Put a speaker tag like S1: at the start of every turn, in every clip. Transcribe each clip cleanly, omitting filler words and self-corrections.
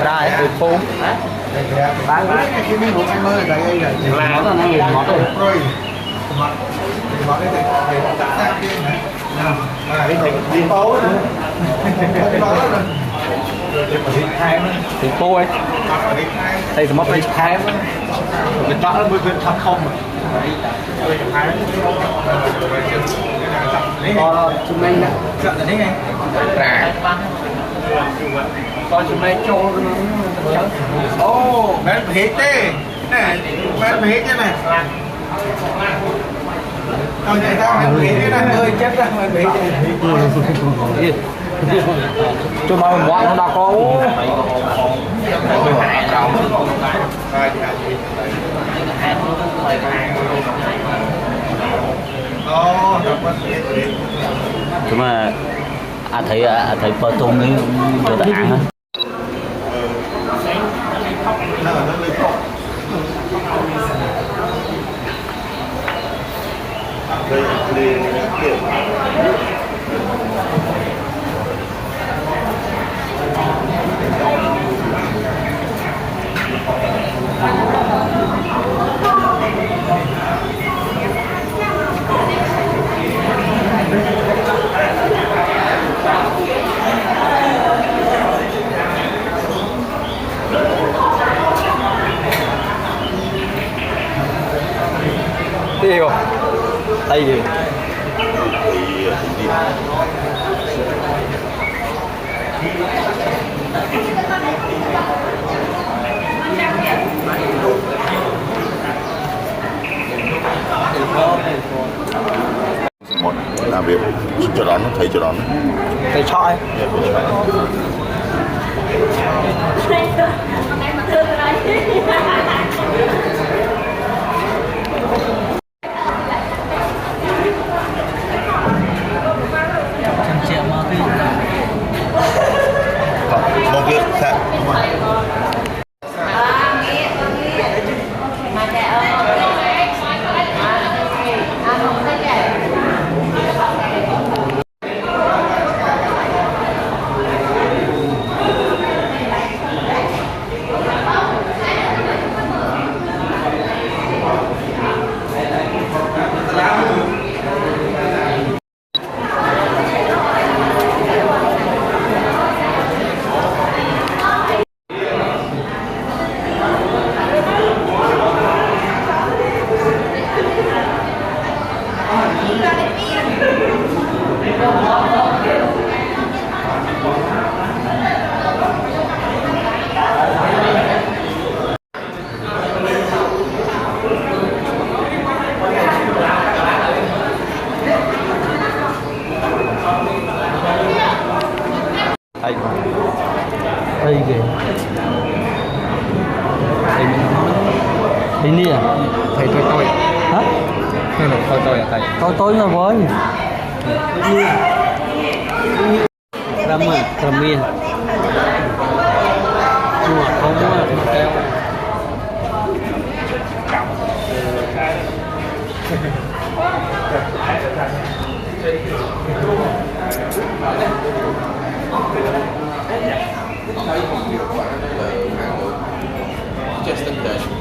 S1: ra từ phun bán cái miếng ruột ăn mơ tại đây là nó là nó ngọt rồi ngọt đây thì ta kia nè cái thịt tố nữa thịt tố ấy đây là món thịt thái mình bắt nó mới thật không có chúng mình chọn là thế này con chúng mình cho nó ô bán hết thế này bán hết thế này con này ta bán hết thế này ơi chết ra bán hết cho mà bọn nó đã có
S2: nhưng mà thấy phở tôm ấy cho ta ăn á.
S1: đi rồi tay gì
S3: một làm việc cho đón thầy cho đón
S1: thầy chọi
S3: một việc khác
S2: Đây kìa. Đây nè.
S1: thầy tôi
S2: Hả?
S1: hay là tôi là thầy
S2: Tôi ngồi với. Ramen. Chua không keo.
S3: just in case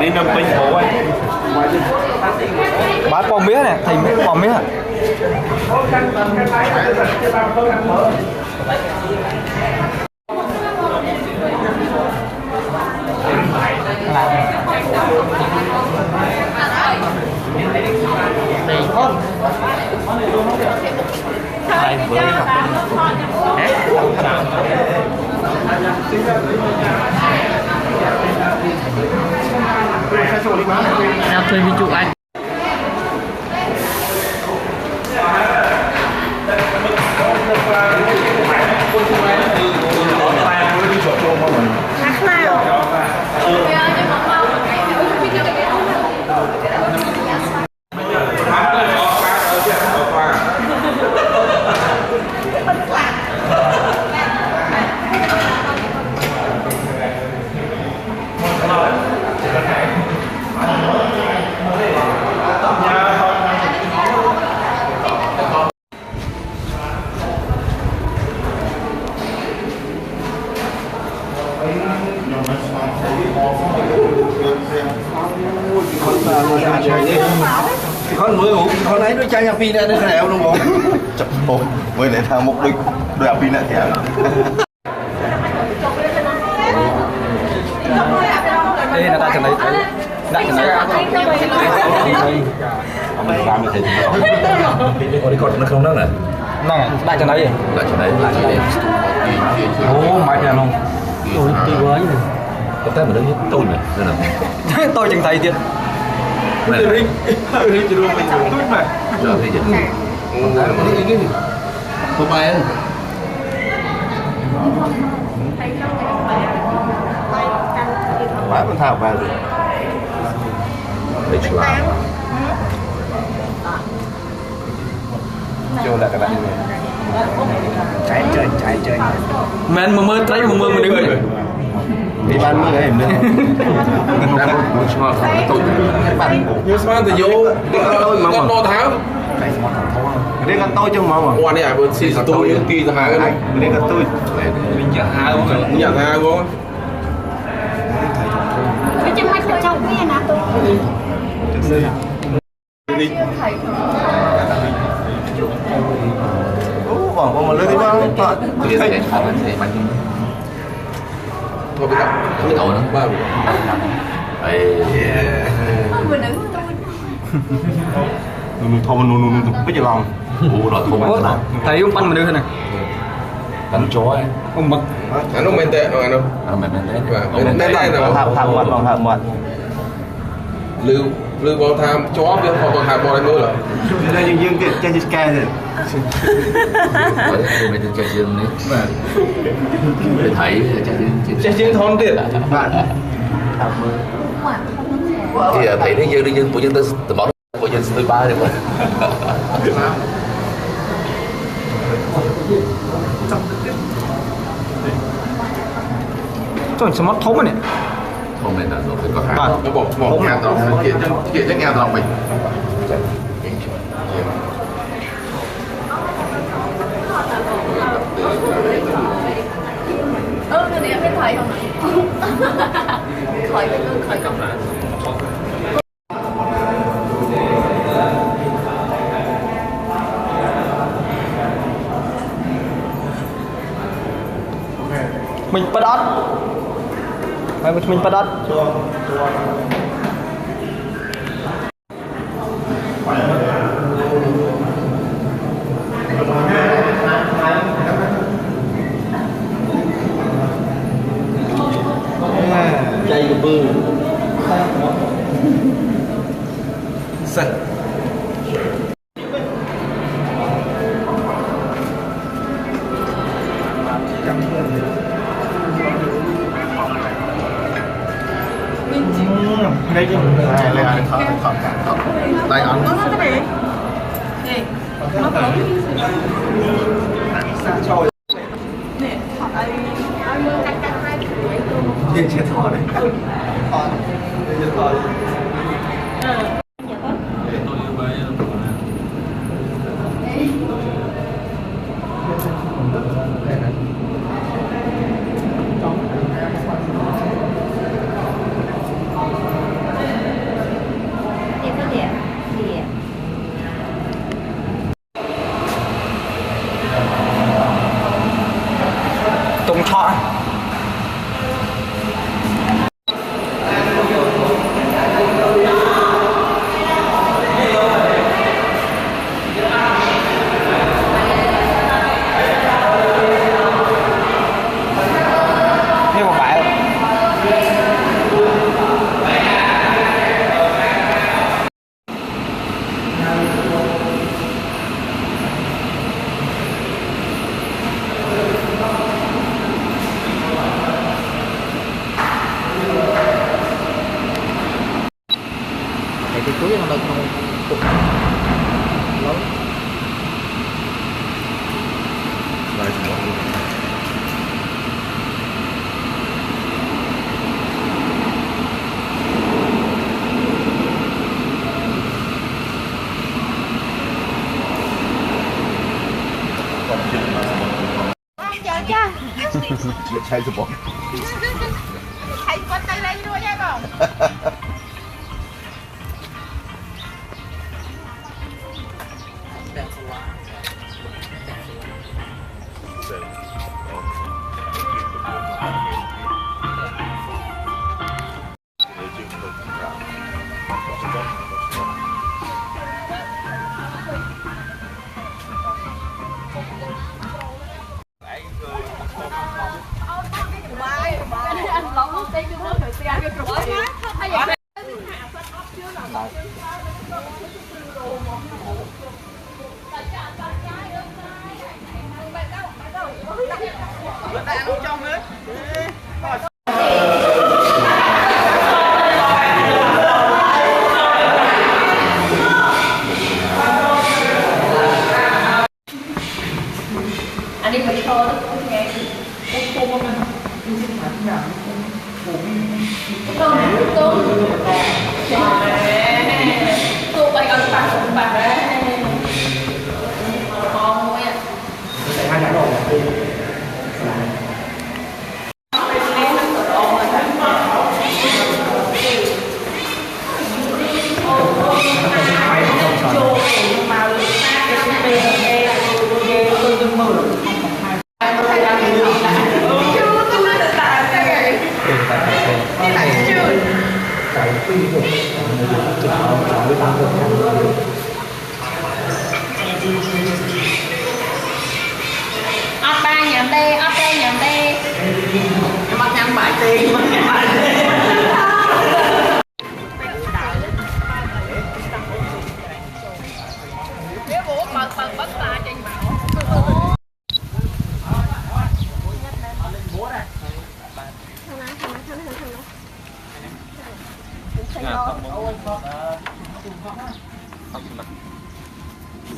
S4: Nên nâng tinh phố ấy.
S5: Bán bò mía này, thành bò mía.
S6: Nào thuê ví dụ anh.
S1: Con mới ngủ, con ấy nó chai nhà pin này nó khỏe không không?
S3: Chậm hồn mới để thang một đôi áo pin lại thì
S5: Đây là ta chẳng thấy. Đã chẳng thấy.
S3: ông ba mươi thấy thì còn nó không đó này
S5: Này, đã chẳng thấy gì?
S3: lại chỗ đấy lại chỗ đấy
S5: Ồ, mạnh là không?
S6: Ôi, tuyệt vời này.
S3: có tay mà nó tôi này đây là
S5: Tôi chẳng thấyទៀត.
S3: này là
S1: Hình chỉ luôn mình túi mà.
S3: giờ thì gì
S1: Không phải anh.
S3: bán con thảo ba rồi để chua
S5: Cho lại các bạn. Trái chơi. Men mà mơ thấy mà mơ mà đứng rồi.
S3: đi bán mưa em nữa đang muốn cho tôi
S4: Nhưng mà thì vô con đo tháo.
S3: đây con tôi chứ mà
S4: Qua đây à, vừa xì tôi những kỳ ra hai cái này.
S3: đây con tôi
S5: Mình chả hai không rồi.
S4: Nhà ra vô.
S7: Cái chân mày không trong cái nào tôi
S3: còn mà lưới đi bao
S2: Bây giờ sẽ phải bánh thì bánh
S4: Thôi bây giờ
S2: cái tổ nữa.
S4: ba
S2: Ê,
S3: thôi mình biết gì lòng
S2: u rồi không
S5: Ủa,
S2: ăn
S5: thấy ông Văn mà đưa thế này.
S2: bánh chó ấy.
S5: Ông mực.
S4: anh ông men tệ rồi anh không
S2: Ăn mềm đấy.
S4: men tệ nào
S3: thằng mật
S4: lưu bao tham chó biết bao toàn tham bao đây mưa rồi
S3: đây dương cái trên sky rồi
S2: Mày đừng chơi dương đấy. Mà để thấy
S4: chắc chiến thon tiền
S2: thì thấy nó dương đi dương của dân từ bỏ của dân từ ba được rồi.
S5: Trời sao mắt thấu mà này.
S2: Không nên là rồi phải có hai.
S4: nó bỏ nhà tao kiện chắc nhà tao mình
S7: cái này em biết thầy không ạ? Khỏi cộng lại.
S5: Mình bắt đắt. Mình bắt đắt.
S1: Chay của bư.
S4: xanh
S1: Đây chứ. Đây là thọ. Đây ăn.
S7: Nó cái này. Nè. Nó có. Nè, ai mưa cắt hai tuổi tôi.
S1: Điên chết thọ đấy. Thọ. Điên thọ.
S5: thì cuối nó được cục lớn
S3: Chạy rồi bỏ.
S7: Thầy con tay đây luôn nha không? Anh đi phải thôi nghe tụi bay còn bạc đấy con nha ớt ba nhầm đi, ớt đen nhầm đi. Mất nhầm bài tiền, mất nhầm bài tiền. Nếu bố bật bất ta trên bảo.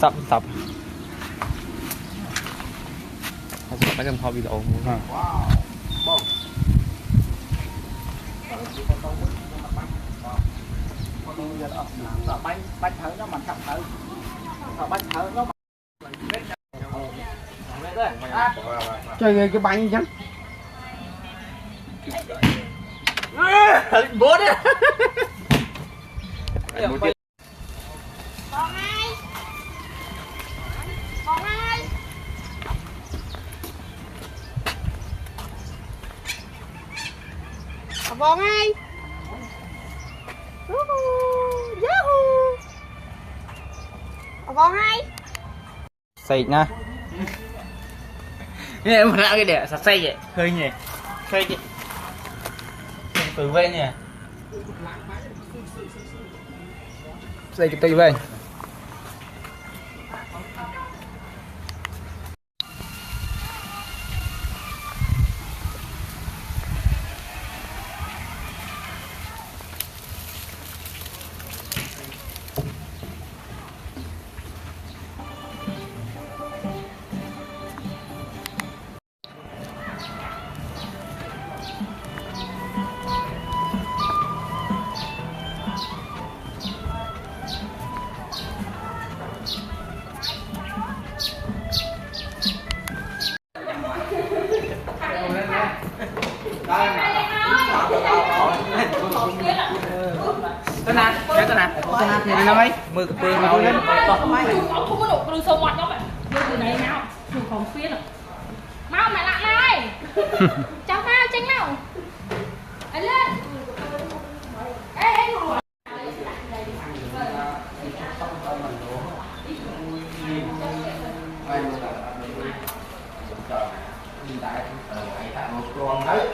S5: sập sập mấy cái video bánh thử nó mình sập thử bánh thử nó chơi cái bánh chứ bố đấy
S7: Con ơi. Con ơi. Con ơi. Con ơi.
S5: xịt nè nghe mà ra cái đẻ sạch xây vậy hơi nhỉ xây chị từ bên nhỉ xây cái từ bên Tên nào? Cái tên nào? Tên nào? Thì nó mấy? 10 cái tiền rồi lên.
S8: Ông không có nụ cười sâu mặt đó mày. Đưa từ này nào. Đường phòng phía rồi. Mau mày lại đây. Cháu mau tranh nào. Anh lên. Ê ngồi.
S3: Hiện tại một con đấy